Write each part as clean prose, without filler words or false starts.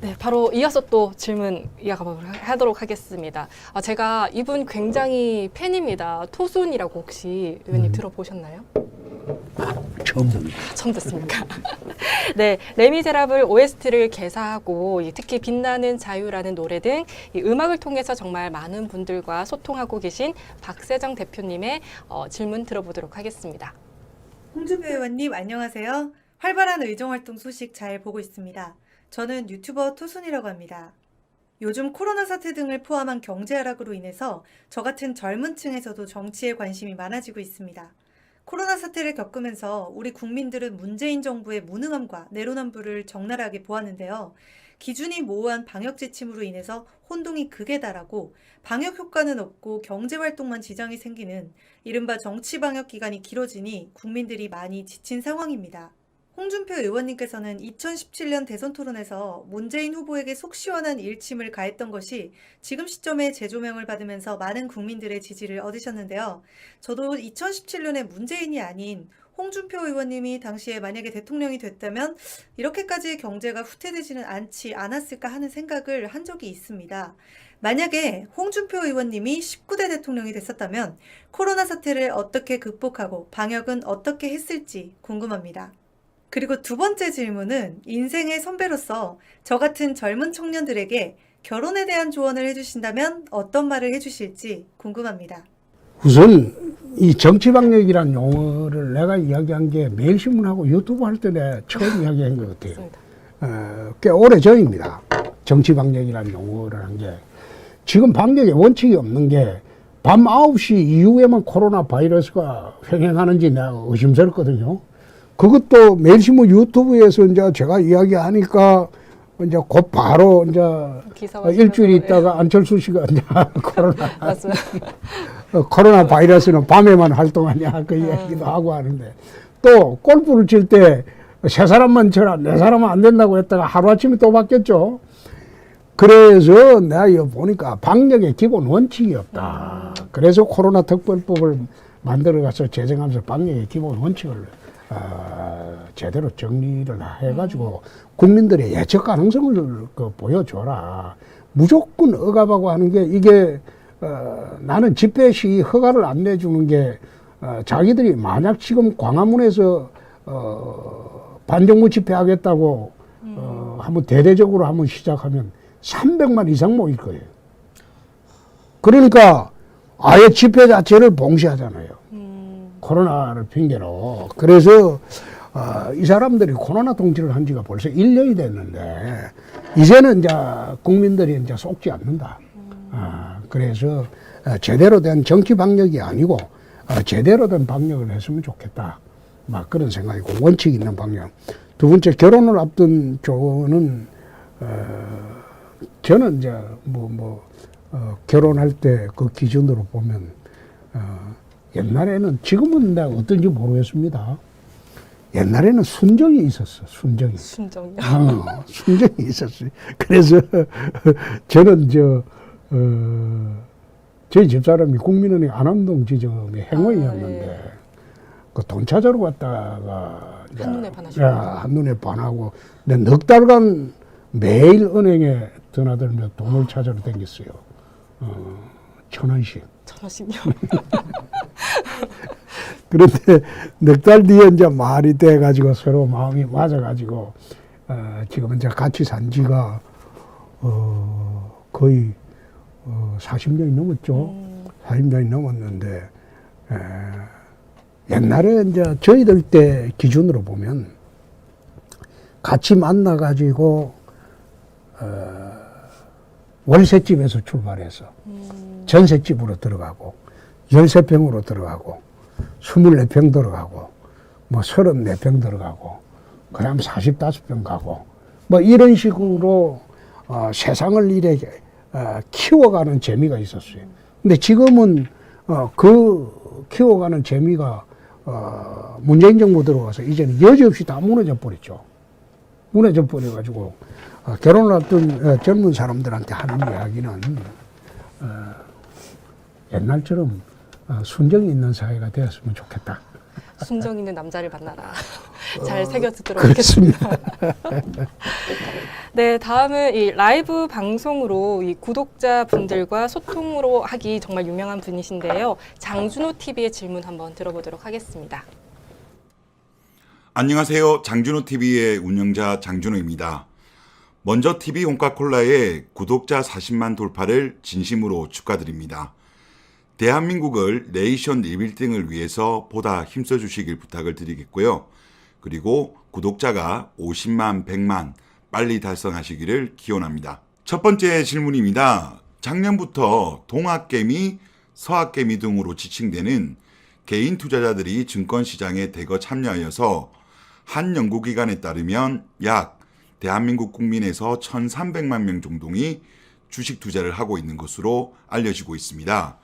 네, 바로 이어서 또 질문 이어가도록 하겠습니다. 제가 이분 굉장히 팬입니다. 토순이라고 혹시 의원님 들어보셨나요? 처음 듣는 처음 듣습니까? 네, 레미제라블 OST를 개사하고 특히 빛나는 자유라는 노래 등 이 음악을 통해서 정말 많은 분들과 소통하고 계신 박세정 대표님의 질문 들어보도록 하겠습니다. 홍준표 의원님 안녕하세요. 활발한 의정활동 소식 잘 보고 있습니다. 저는 유튜버 토순이라고 합니다. 요즘 코로나 사태 등을 포함한 경제 하락으로 인해서 저 같은 젊은 층에서도 정치에 관심이 많아지고 있습니다. 코로나 사태를 겪으면서 우리 국민들은 문재인 정부의 무능함과 내로남불을 적나라하게 보았는데요. 기준이 모호한 방역 지침으로 인해서 혼동이 극에 달하고 방역 효과는 없고 경제활동만 지장이 생기는 이른바 정치방역 기간이 길어지니 국민들이 많이 지친 상황입니다. 홍준표 의원님께서는 2017년 대선 토론에서 문재인 후보에게 속 시원한 일침을 가했던 것이 지금 시점에 재조명을 받으면서 많은 국민들의 지지를 얻으셨는데요. 저도 2017년에 문재인이 아닌 홍준표 의원님이 당시에 만약에 대통령이 됐다면 이렇게까지 경제가 후퇴되지는 않지 않았을까 하는 생각을 한 적이 있습니다. 만약에 홍준표 의원님이 19대 대통령이 됐었다면 코로나 사태를 어떻게 극복하고 방역은 어떻게 했을지 궁금합니다. 그리고 두 번째 질문은 인생의 선배로서 저 같은 젊은 청년들에게 결혼에 대한 조언을 해주신다면 어떤 말을 해주실지 궁금합니다. 우선 이 정치방역이라는 용어를 내가 이야기한 게 매일신문하고 유튜브 할 때 내가 처음 이야기한 것 같아요. 꽤 오래 전입니다. 정치방역이라는 용어를 한 게. 지금 방역에 원칙이 없는 게 밤 9시 이후에만 코로나 바이러스가 횡행하는지 내가 의심스럽거든요. 그것도 매일신문 유튜브에서 이제 제가 이야기하니까 이제 곧 바로 이제 일주일 있다가 안철수 씨가 이제 코로나 바이러스는 밤에만 활동하냐 그 얘기도 하고 하는데 또 골프를 칠 때 세 사람만 쳐라 네 사람은 안 된다고 했다가 하루아침에 또 바뀌었죠. 그래서 내가 이거 보니까 방역의 기본 원칙이 없다. 그래서 코로나 특별법을 만들어가서 제정하면서 방역의 기본 원칙을 제대로 정리를 해가지고 국민들의 예측 가능성을 보여줘라. 무조건 억압하고 하는 게 이게 나는 집회 시위 허가를 안 내주는 게 자기들이 만약 지금 광화문에서 반정부 집회하겠다고 한번 대대적으로 한번 시작하면 300만 이상 모일 거예요. 그러니까 아예 집회 자체를 봉쇄하잖아요. 코로나를 핑계로. 그래서 이 사람들이 코로나 통치를 한 지가 벌써 1년이 됐는데 이제는 이제 국민들이 이제 속지 않는다. 그래서 제대로 된 정치 방역이 아니고 제대로 된 방역을 했으면 좋겠다. 막 그런 생각이고 원칙 있는 방역. 두 번째 결혼을 앞둔 조언은 저는 이제 결혼할 때 그 기준으로 보면 옛날에는 지금은 내가 어떤지 모르겠습니다. 옛날에는 순정이 있었어. 순정이. 순정이요? 순정이 있었어요. 그래서 저는 저희 집사람이 국민은행 안암동 지점의 행원이었는데 그 돈 찾으러 갔다가 한눈에 반하셨어요. 한눈에 반하고 넉 달간 매일 은행에 드나들며 돈을 찾으러 다녔어요. 1,000원씩. 1,000원씩요? 그런데 넉 달 뒤에 이제 말이 돼가지고 서로 마음이 맞아가지고 지금 이제 같이 산 지가 거의 40년이 넘었죠. 40년이 넘었는데 옛날에 이제 저희들 때 기준으로 보면 같이 만나가지고 월세집에서 출발해서 전셋집으로 들어가고 13평으로 들어가고 24평 들어가고 뭐 34평 들어가고 그다음 45평 가고 뭐 이런 식으로 세상을 이렇게 키워가는 재미가 있었어요. 근데 지금은 그 키워가는 재미가 문재인 정부 들어가서 이제는 여지없이 다 무너져 버렸죠. 무너져 버려가지고 결혼을 앞둔 젊은 사람들한테 하는 이야기는 옛날처럼 순정이 있는 사회가 되었으면 좋겠다. 순정 있는 남자를 만나라. 잘 새겨듣도록 하겠습니다. 네, 다음은 이 라이브 방송으로 이 구독자분들과 소통으로 하기 정말 유명한 분이신데요. 장준호 TV의 질문 한번 들어보도록 하겠습니다. 안녕하세요. 장준호 TV의 운영자 장준호입니다. 먼저 TV 홍카콜라의 구독자 40만 돌파를 진심으로 축하드립니다. 대한민국을 네이션 리빌딩을 위해서 보다 힘써 주시길 부탁을 드리겠고요. 그리고 구독자가 50만, 100만 빨리 달성하시기를 기원합니다. 첫 번째 질문입니다. 작년부터 동학개미, 서학개미 등으로 지칭되는 개인 투자자들이 증권시장에 대거 참여하여서 한 연구기관에 따르면 약 대한민국 국민에서 1,300만 명 정도이 주식 투자를 하고 있는 것으로 알려지고 있습니다.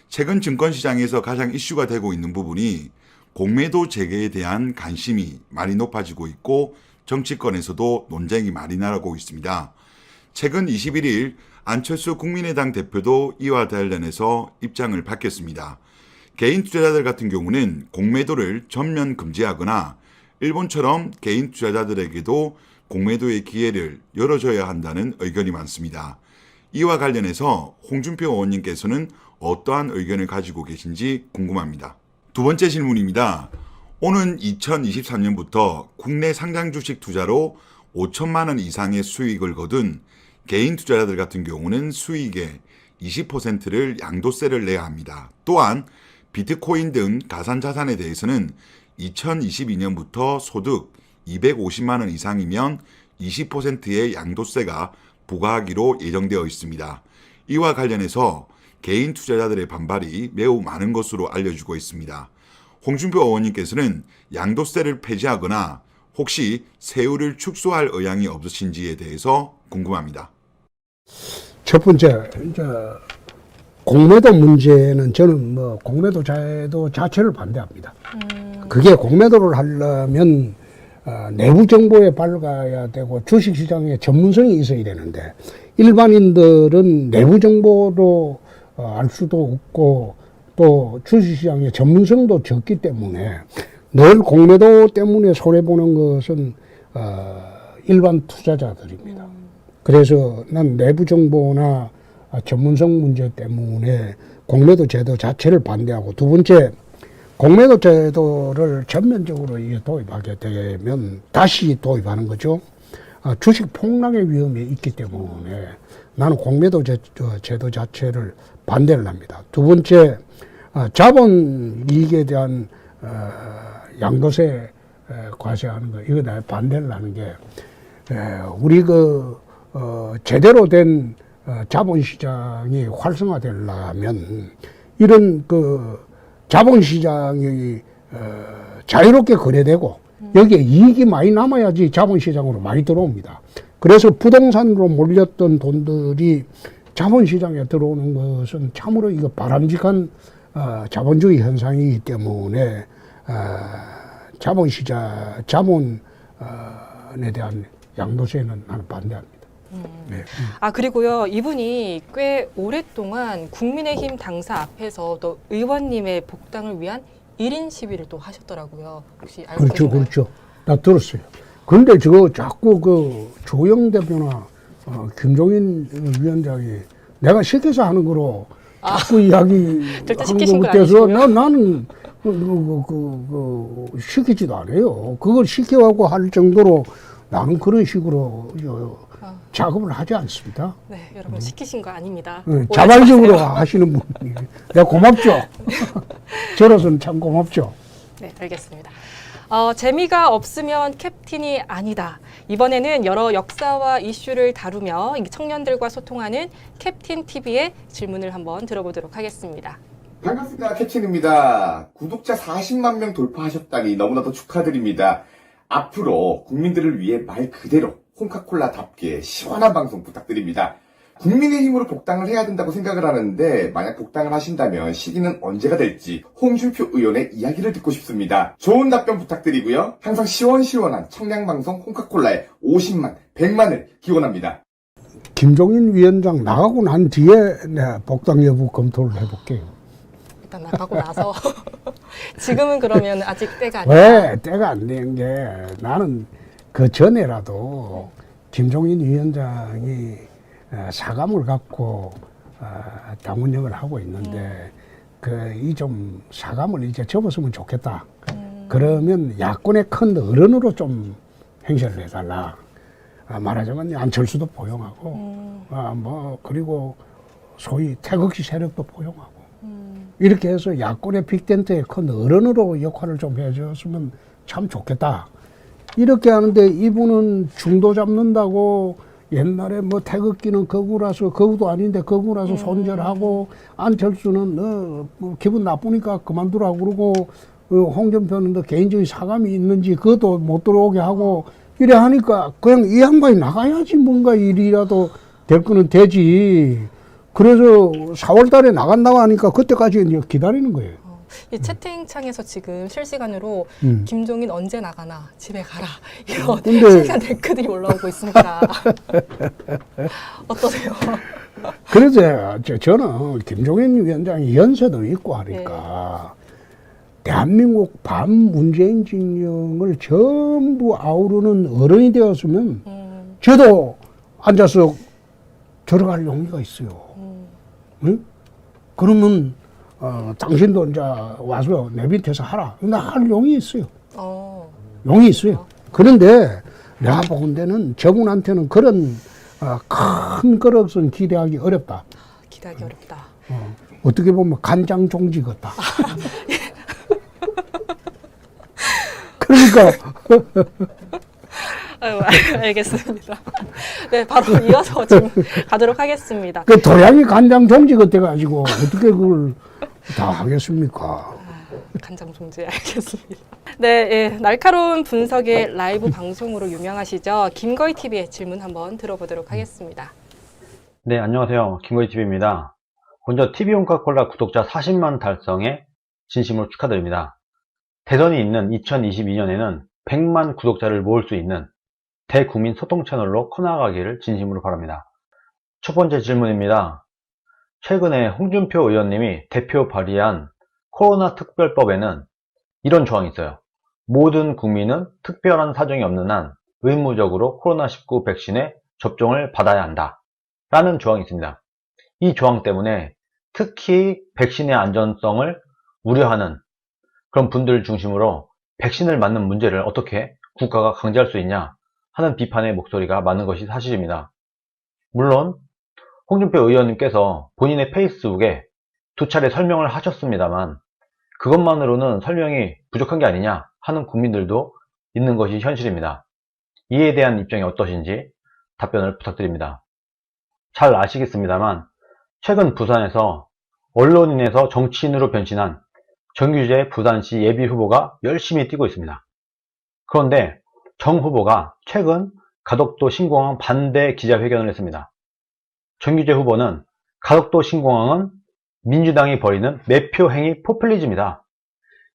최근 증권시장에서 가장 이슈가 되고 있는 부분이 공매도 재개에 대한 관심이 많이 높아지고 있고 정치권에서도 논쟁이 많이 나고 있습니다. 최근 21일 안철수 국민의당 대표도 이와 관련해서 입장을 밝혔습니다. 개인 투자자들 같은 경우는 공매도를 전면 금지하거나 일본처럼 개인 투자자들에게도 공매도의 기회를 열어줘야 한다는 의견이 많습니다. 이와 관련해서 홍준표 의원님께서는 어떠한 의견을 가지고 계신지 궁금합니다. 두 번째 질문입니다. 오는 2023년부터 국내 상장 주식 투자로 5천만 원 이상의 수익을 거둔 개인 투자자들 같은 경우는 수익의 20%를 양도세를 내야 합니다. 또한 비트코인 등 가상자산에 대해서는 2022년부터 소득 250만 원 이상이면 20%의 양도세가 부과하기로 예정되어 있습니다. 이와 관련해서 개인 투자자들의 반발이 매우 많은 것으로 알려지고 있습니다. 홍준표 의원님께서는 양도세를 폐지하거나 혹시 세율을 축소할 의향이 없으신지에 대해서 궁금합니다. 첫 번째, 이제 공매도 문제는 저는 뭐 공매도 제도 자체를 반대합니다. 그게 공매도를 하려면 내부 정보에 밝아야 되고 주식시장에 전문성이 있어야 되는데 일반인들은 내부 정보도 알 수도 없고 또 주식시장의 전문성도 적기 때문에 늘 공매도 때문에 손해보는 것은 일반 투자자들입니다. 그래서 난 내부 정보나 전문성 문제 때문에 공매도 제도 자체를 반대하고, 두 번째, 공매도 제도를 전면적으로 도입하게 되면 다시 도입하는 거죠. 주식 폭락의 위험이 있기 때문에 나는 공매도 제도 자체를 반대를 합니다. 두 번째, 자본 이익에 대한 양도세 과세하는 거, 이거 내가 반대를 하는 게, 우리 제대로 된 자본시장이 활성화되려면 이런 자본시장이 자유롭게 거래되고 여기에 이익이 많이 남아야지 자본시장으로 많이 들어옵니다. 그래서 부동산으로 몰렸던 돈들이 자본시장에 들어오는 것은 참으로 이거 바람직한 자본주의 현상이기 때문에 자본에 대한 양도세는 나는 반대합니다. 네. 그리고요, 이분이 꽤 오랫동안 국민의힘 당사 앞에서 또 의원님의 복당을 위한 1인 시위를 또 하셨더라고요. 혹시 알고 그렇죠, 계신가요? 그렇죠. 나 들었어요. 근데 저거 자꾸 조영 대표나 김종인 위원장이 내가 시켜서 하는 거로 자꾸 이야기 절대 하는 시키신 것 건 같아서 아니시고요? 나는 시키지도 않아요. 그걸 시켜갖고 할 정도로 나는 그런 식으로 작업을 하지 않습니다. 네, 여러분 시키신 거 아닙니다. 자발적으로 오해하지 마세요. 하시는 분이 내가 고맙죠. 저로서는 참 고맙죠. 네, 알겠습니다. 재미가 없으면 캡틴이 아니다. 이번에는 여러 역사와 이슈를 다루며 청년들과 소통하는 캡틴 TV의 질문을 한번 들어보도록 하겠습니다. 반갑습니다. 캡틴입니다. 구독자 40만 명 돌파하셨다니 너무나도 축하드립니다. 앞으로 국민들을 위해 말 그대로 홍카콜라답게 시원한 방송 부탁드립니다. 국민의힘으로 복당을 해야 된다고 생각을 하는데 만약 복당을 하신다면 시기는 언제가 될지 홍준표 의원의 이야기를 듣고 싶습니다. 좋은 답변 부탁드리고요. 항상 시원시원한 청량방송 홍카콜라에 50만, 100만을 기원합니다. 김종인 위원장 나가고 난 뒤에 내가 복당 여부 검토를 해볼게요. 일단 나가고 나서 지금은 그러면 아직 때가 아니라. 왜 때가 안 된 게 나는 그 전에라도 김종인 위원장이 사감을 갖고 당 운영을 하고 있는데 그 이 좀 사감을 이제 접었으면 좋겠다. 그러면 야권의 큰 어른으로 좀 행세를 해달라. 말하자면 안철수도 포용하고 뭐 그리고 소위 태극기 세력도 포용하고 이렇게 해서 야권의 빅텐트의 큰 어른으로 역할을 좀 해줬으면 참 좋겠다. 이렇게 하는데 이분은 중도 잡는다고 옛날에 뭐 태극기는 거구라서 거구도 아닌데 거구라서 손절하고 안철수는 뭐 기분 나쁘니까 그만두라고 그러고 홍준표는 또 개인적인 사감이 있는지 그것도 못 들어오게 하고 이래 하니까 그냥 이 양반이 나가야지 뭔가 일이라도 될 거는 되지. 그래서 4월 달에 나간다고 하니까 그때까지 이제 기다리는 거예요. 이 채팅창에서 지금 실시간으로 김종인 언제 나가나 집에 가라 이런 근데- 실시간 댓글들이 올라오고 있습니다. 어떠세요? 그래서 저는 김종인 위원장이 연세도 있고 하니까 대한민국 반문재인 진영을 전부 아우르는 어른이 되었으면 저도 앉아서 들어갈 용의가 있어요. 응? 그러면 당신도 이제 와서 내 밑에서 하라. 나 할 용이 있어요. 용이 있어요. 그런데 내가 보건대는 저분한테는 그런 큰 것은 기대하기 어렵다. 기대하기 어렵다. 어떻게 보면 간장 종지 같다. 그러니까 아유, 알겠습니다. 네, 바로 이어서 좀 가도록 하겠습니다. 그 도량이 간장 종지 같아가지고 어떻게 그걸 다 하겠습니까? 간장 종지 알겠습니다. 네, 예, 날카로운 분석의 라이브 방송으로 유명하시죠. 김거희 TV의 질문 한번 들어보도록 하겠습니다. 네, 안녕하세요. 김거희TV입니다. 먼저 TV온카콜라 구독자 40만 달성에 진심으로 축하드립니다. 대선이 있는 2022년에는 100만 구독자를 모을 수 있는 대국민 소통 채널로 커나가기를 진심으로 바랍니다. 첫 번째 질문입니다. 최근에 홍준표 의원님이 대표 발의한 코로나 특별법에는 이런 조항이 있어요. 모든 국민은 특별한 사정이 없는 한 의무적으로 코로나19 백신의 접종을 받아야 한다. 라는 조항이 있습니다. 이 조항 때문에 특히 백신의 안전성을 우려하는 그런 분들 중심으로 백신을 맞는 문제를 어떻게 국가가 강제할 수 있냐 하는 비판의 목소리가 많은 것이 사실입니다. 물론 홍준표 의원님께서 본인의 페이스북에 2차례 설명을 하셨습니다만 그것만으로는 설명이 부족한 게 아니냐 하는 국민들도 있는 것이 현실입니다. 이에 대한 입장이 어떠신지 답변을 부탁드립니다. 잘 아시겠습니다만 최근 부산에서 언론인에서 정치인으로 변신한 정규재 부산시 예비후보가 열심히 뛰고 있습니다. 그런데 정 후보가 최근 가덕도 신공항 반대 기자회견을 했습니다. 정규재 후보는 가덕도 신공항은 민주당이 벌이는 매표 행위 포퓰리즘이다.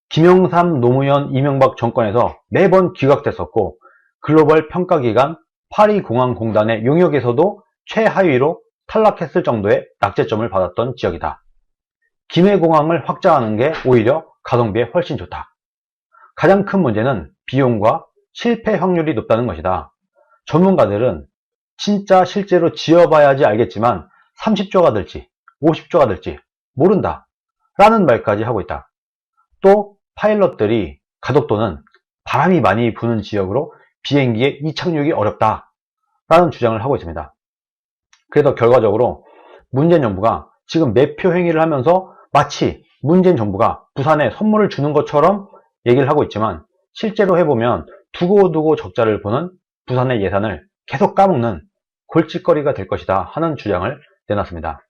김영삼, 노무현, 이명박 정권에서 매번 기각됐었고 글로벌 평가기관 파리공항공단의 용역에서도 최하위로 탈락했을 정도의 낙제점을 받았던 지역이다. 김해공항을 확장하는 게 오히려 가성비에 훨씬 좋다. 가장 큰 문제는 비용과 실패 확률이 높다는 것이다. 전문가들은 진짜 실제로 지어봐야지 알겠지만 30조가 될지 50조가 될지 모른다 라는 말까지 하고 있다. 또 파일럿들이 가덕도는 바람이 많이 부는 지역으로 비행기의 이착륙이 어렵다 라는 주장을 하고 있습니다. 그래서 결과적으로 문재인 정부가 지금 매표 행위를 하면서 마치 문재인 정부가 부산에 선물을 주는 것처럼 얘기를 하고 있지만 실제로 해보면 두고두고 적자를 보는 부산의 예산을 계속 까먹는 골칫거리가 될 것이다 하는 주장을 내놨습니다.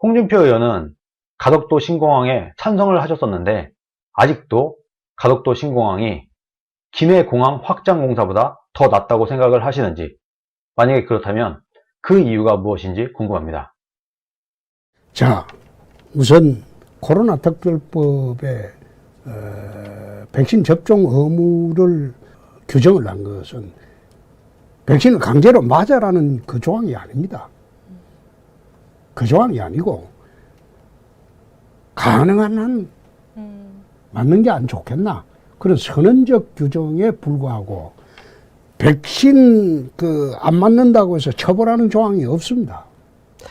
홍준표 의원은 가덕도 신공항에 찬성을 하셨었는데 아직도 가덕도 신공항이 김해공항 확장 공사보다 더 낫다고 생각을 하시는지, 만약에 그렇다면 그 이유가 무엇인지 궁금합니다. 자, 우선 코로나 특별법에 백신 접종 의무를 규정을 한 것은 백신을 강제로 맞아라는 그 조항이 아닙니다. 그 조항이 아니고 가능한 한 맞는 게 안 좋겠나? 그런 선언적 규정에 불구하고 백신 안 맞는다고 해서 처벌하는 조항이 없습니다.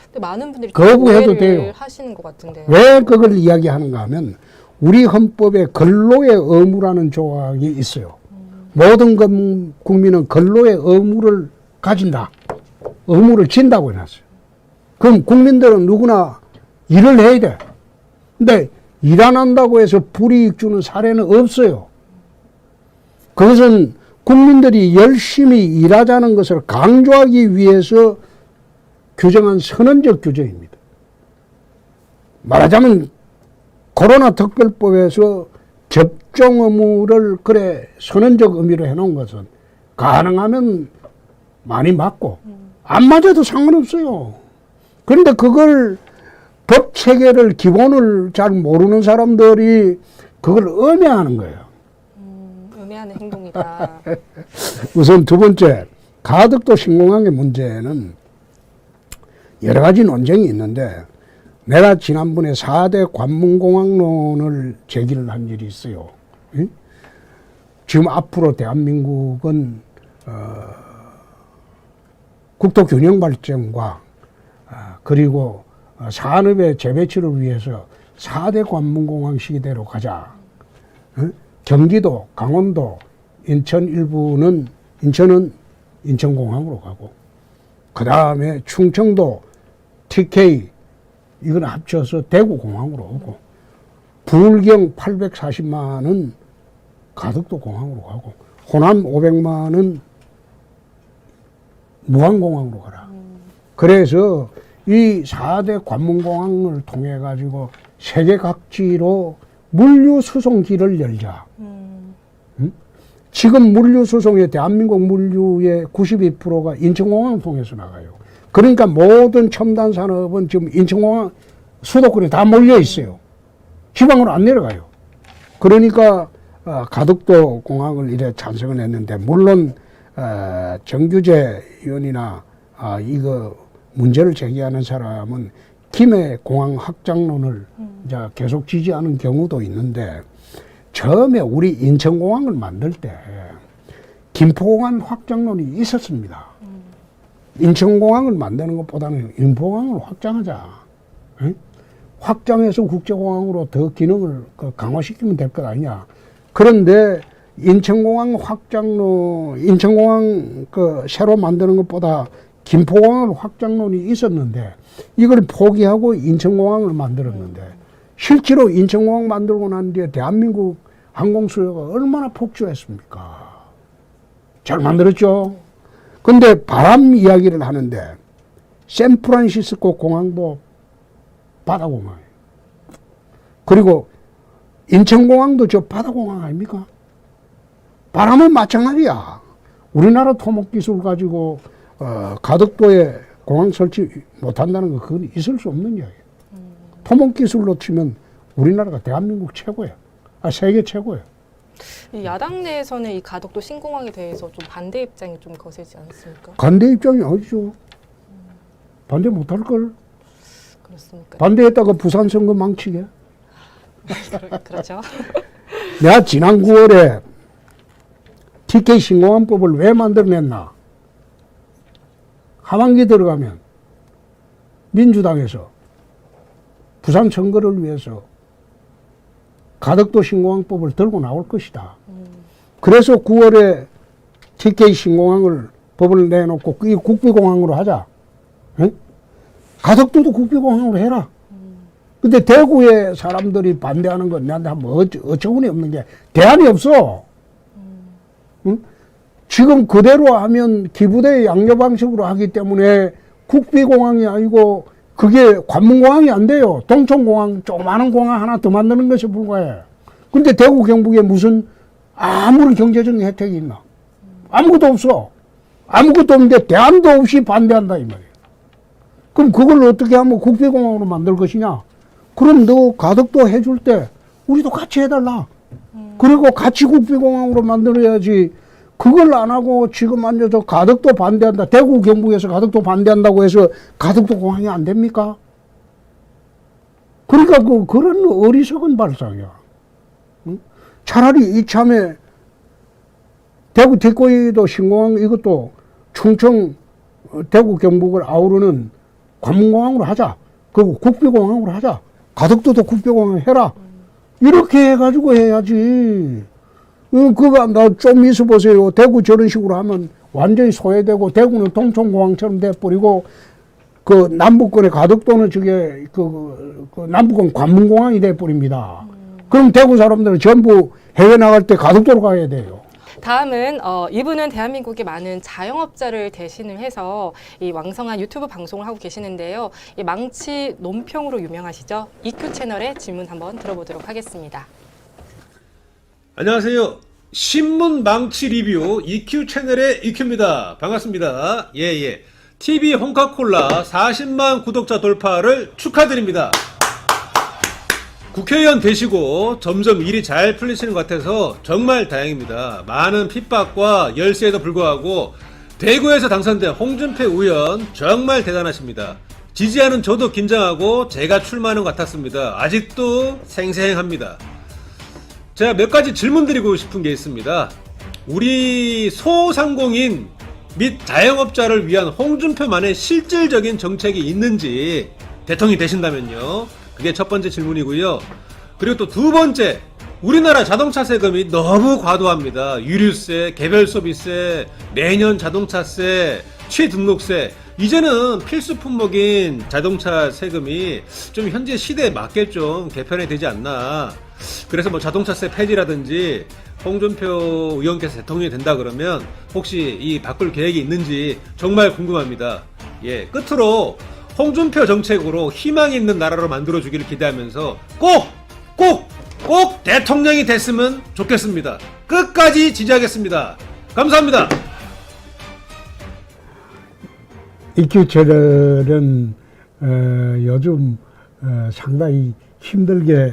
근데 많은 분들이 거부해도 오해를 돼요. 하시는 것 같은데요. 왜 그걸 이야기하는가 하면 우리 헌법에 근로의 의무라는 조항이 있어요. 모든 국민은 근로의 의무를 가진다. 의무를 진다고 해놨어요. 그럼 국민들은 누구나 일을 해야 돼. 근데 일 안 한다고 해서 불이익 주는 사례는 없어요. 그것은 국민들이 열심히 일하자는 것을 강조하기 위해서 규정한 선언적 규정입니다. 말하자면 코로나 특별법에서 접종 의무를 그래 선언적 의미로 해놓은 것은 가능하면 많이 맞고 안 맞아도 상관없어요. 그런데 그걸 법 체계를 기본을 잘 모르는 사람들이 그걸 음해하는 거예요. 음해하는 행동이다. 우선 두 번째, 가덕도 신공항의 문제는 여러 가지 논쟁이 있는데 내가 지난번에 4대 관문공항론을 제기를 한 일이 있어요. 응? 지금 앞으로 대한민국은 국토 균형 발전과 그리고 산업의 재배치를 위해서 4대 관문공항 시대로 가자. 응? 경기도, 강원도, 인천 일부는 인천은 인천공항으로 가고 그 다음에 충청도, TK 이건 합쳐서 대구공항으로 오고 부울경 840만은 가덕도 공항으로 가고 호남 500만은 무안공항으로 가라. 그래서 이 4대 관문공항을 통해 가지고 세계 각지로 물류 수송길을 열자. 응? 지금 물류 수송에 대한민국 물류의 92%가 인천공항을 통해서 나가요. 그러니까 모든 첨단 산업은 지금 인천공항 수도권에 다 몰려 있어요. 지방으로 안 내려가요. 그러니까 가덕도 공항을 이래 찬성을 했는데 물론 정규재 의원이나 이거 문제를 제기하는 사람은 김해 공항 확장론을 이제 계속 지지하는 경우도 있는데 처음에 우리 인천공항을 만들 때 김포공항 확장론이 있었습니다. 인천공항을 만드는 것보다는 인포공항을 확장하자. 응? 확장해서 국제공항으로 더 기능을 강화시키면 될 것 아니냐. 그런데 인천공항 확장론, 인천공항 새로 만드는 것보다 김포공항을 확장론이 있었는데 이걸 포기하고 인천공항을 만들었는데 실제로 인천공항 만들고 난 뒤에 대한민국 항공수요가 얼마나 폭주했습니까? 잘 만들었죠? 근데 바람 이야기를 하는데 샌프란시스코 공항도 바다공항이에요. 그리고 인천공항도 저 바다공항 아닙니까? 바람은 마찬가지야. 우리나라 토목기술 가지고 가덕도에 공항 설치 못한다는 거 그건 있을 수 없는 이야기예요. 토목기술로 치면 우리나라가 대한민국 최고예요. 세계 최고예요. 이 야당 내에서는 이 가덕도 신공항에 대해서 좀 반대 입장이 좀 거세지 않습니까? 반대 입장이 어디죠? 반대 못할 걸. 그렇습니까? 반대했다가 부산 선거 망치게. 그렇죠. 내가 지난 9월에 TK 신공항법을 왜 만들어냈나? 하반기 들어가면 민주당에서 부산 선거를 위해서 가덕도 신공항법을 들고 나올 것이다. 그래서 9월에 TK 신공항을 법을 내놓고 이 국비공항으로 하자. 응? 가덕도도 국비공항으로 해라. 근데 대구의 사람들이 반대하는 건 나한테 한번 어처구니 없는 게 대안이 없어. 응? 지금 그대로 하면 기부대 양료 방식으로 하기 때문에 국비공항이 아니고 그게 관문공항이 안 돼요. 동천공항, 조그마한 공항 하나 더 만드는 것에 불과해. 근데 대구 경북에 무슨 아무런 경제적인 혜택이 있나? 아무것도 없어. 아무것도 없는데 대안도 없이 반대한다 이 말이에요. 그럼 그걸 어떻게 하면 국비공항으로 만들 것이냐? 그럼 너 가덕도 해줄 때 우리도 같이 해달라. 그리고 같이 국비공항으로 만들어야지. 그걸 안 하고 지금 앉아서 가덕도 반대한다. 대구 경북에서 가덕도 반대한다고 해서 가덕도 공항이 안 됩니까? 그러니까 그런 어리석은 발상이야. 응? 차라리 이참에 대구 뒷거리도 신공항 이것도 충청 대구 경북을 아우르는 관문공항으로 하자. 그리고 국비공항으로 하자. 가덕도도 국비공항 해라. 이렇게 해가지고 해야지. 그거 나 좀 있어 보세요. 대구 저런 식으로 하면 완전히 소외되고 대구는 동천공항처럼 돼버리고 그 남북권의 가덕도는 저게 그 남북권 관문공항이 돼버립니다. 그럼 대구 사람들은 전부 해외 나갈 때 가덕도로 가야 돼요. 다음은 이분은 대한민국의 많은 자영업자를 대신을 해서 이 왕성한 유튜브 방송을 하고 계시는데요. 이 망치 논평으로 유명하시죠? EQ 채널의 질문 한번 들어보도록 하겠습니다. 안녕하세요. 신문 망치 리뷰 EQ 채널의 EQ입니다. 반갑습니다. 예. TV 홍카콜라 40만 구독자 돌파를 축하드립니다. 국회의원 되시고 점점 일이 잘 풀리시는 것 같아서 정말 다행입니다. 많은 핍박과 열세에도 불구하고 대구에서 당선된 홍준표 의원 정말 대단하십니다. 지지하는 저도 긴장하고 제가 출마하는 것 같았습니다. 아직도 생생합니다. 제가 몇 가지 질문 드리고 싶은 게 있습니다. 우리 소상공인 및 자영업자를 위한 홍준표만의 실질적인 정책이 있는지 대통령이 되신다면요. 그게 첫 번째 질문이고요. 그리고 또 두 번째, 우리나라 자동차 세금이 너무 과도합니다. 유류세, 개별소비세, 매년 자동차세, 취등록세, 이제는 필수 품목인 자동차 세금이 좀 현재 시대에 맞게 좀 개편이 되지 않나. 그래서 뭐 자동차세 폐지라든지 홍준표 의원께서 대통령이 된다 그러면 혹시 이 바꿀 계획이 있는지 정말 궁금합니다. 예, 끝으로 홍준표 정책으로 희망이 있는 나라로 만들어주기를 기대하면서 꼭 대통령이 됐으면 좋겠습니다. 끝까지 지지하겠습니다. 감사합니다. EQ 채널은 요즘 상당히 힘들게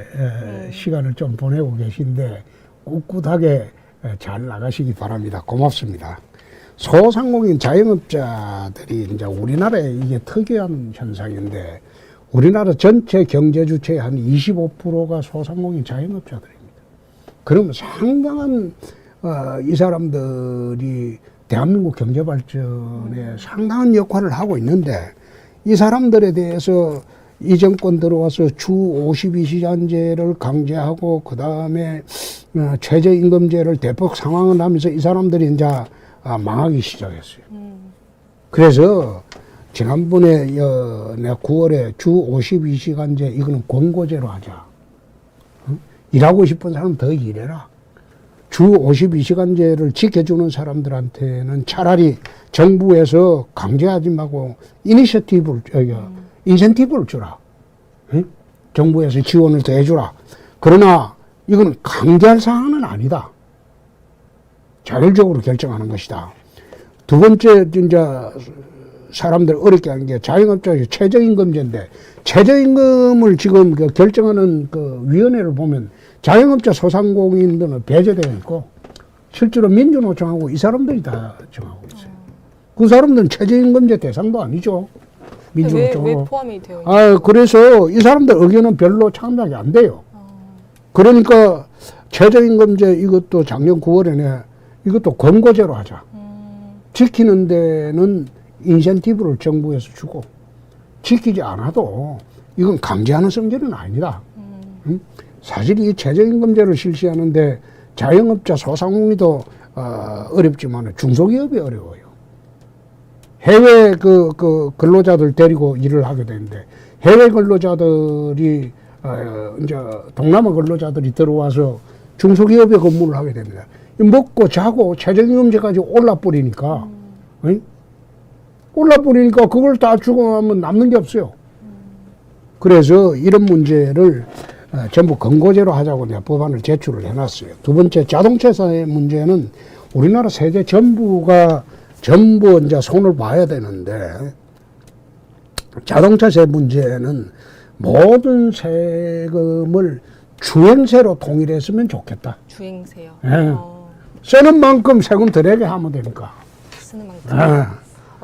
시간을 좀 보내고 계신데 꿋꿋하게 잘 나가시기 바랍니다. 고맙습니다. 소상공인 자영업자들이 이제 우리나라에 이게 특이한 현상인데 우리나라 전체 경제 주체의 한 25%가 소상공인 자영업자들입니다. 그러면 상당한 이 사람들이 대한민국 경제 발전에 상당한 역할을 하고 있는데 이 사람들에 대해서 이 정권 들어와서 주 52시간제를 강제하고 그 다음에 최저임금제를 대폭 상황을 하면서 이 사람들이 이제 망하기 시작했어요. 그래서 지난번에 내가 9월에 주 52시간제 이거는 권고제로 하자. 일하고 싶은 사람 더 일해라. 주 52시간제를 지켜주는 사람들한테는 차라리 정부에서 강제하지 말고 인센티브를 주라. 응? 정부에서 지원을 더 해주라. 그러나 이건 강제할 사안은 아니다. 자율적으로 결정하는 것이다. 두 번째, 이제 사람들 어렵게 하는 게 자영업자의 최저임금제인데 최저임금을 지금 결정하는 그 위원회를 보면 자영업자 소상공인들은 배제되어 있고 실제로 민주노총하고 이 사람들이 다 정하고 있어요. 그 사람들은 최저임금제 대상도 아니죠. 민주노총하고. 왜 포함이 되어 있나요? 그래서 이 사람들 의견은 별로 참작이 안 돼요. 그러니까 최저임금제 이것도 작년 9월에 이것도 권고제로 하자. 지키는 데는 인센티브를 정부에서 주고 지키지 않아도 이건 강제하는 성질은 아니다. 사실 이 최저임금제를 실시하는데 자영업자 소상공인도 어렵지만 중소기업이 어려워요. 해외 근로자들 데리고 일을 하게 되는데 해외 근로자들이 이제 동남아 근로자들이 들어와서 중소기업에 근무를 하게 됩니다. 먹고 자고 최저임금제까지 올라버리니까 그걸 다 주고 하면 남는 게 없어요. 그래서 이런 문제를 전부 권고제로 하자고 내가 법안을 제출을 해놨어요. 두 번째, 자동차사의 문제는 우리나라 세계 전부가 전부 이제 손을 봐야 되는데 자동차세 문제는 모든 세금을 주행세로 통일했으면 좋겠다. 주행세요. 네. 쓰는 만큼 세금 덜하게 하면 되니까. 쓰는 만큼.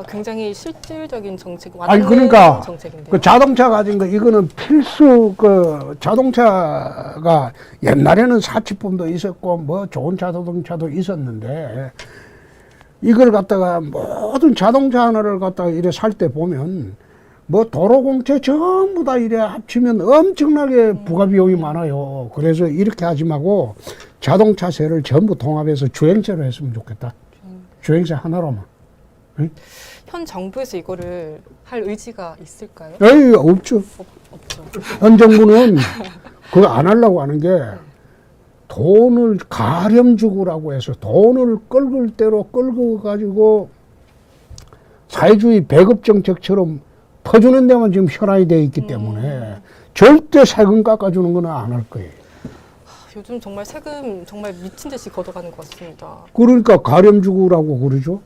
굉장히 실질적인 정책, 아니 와닿는 그러니까 정책인데요. 그 자동차 가진 거 이거는 필수 그 자동차가 옛날에는 사치품도 있었고 뭐 좋은 자동차도 있었는데 이걸 갖다가 모든 자동차 하나를 갖다가 이래 살 때 보면 뭐 도로 공채 전부 다 이래 합치면 엄청나게 부가 비용이 많아요. 그래서 이렇게 하지 말고 자동차세를 전부 통합해서 주행세로 했으면 좋겠다. 주행세 하나로만. 응? 현 정부에서 이거를 할 의지가 있을까요? 에이, 없죠. 없죠. 현 정부는 그거 안 하려고 하는 게 돈을 가렴 주고라고 해서 돈을 끌을 대로 끌고 가지고 사회주의 배급 정책처럼 퍼주는 데만 지금 현안이 되어 있기 때문에 절대 세금 깎아주는 건 안 할 거예요. 요즘 정말 세금 정말 미친 듯이 걷어가는 것 같습니다. 그러니까 가렴 주고라고 그러죠.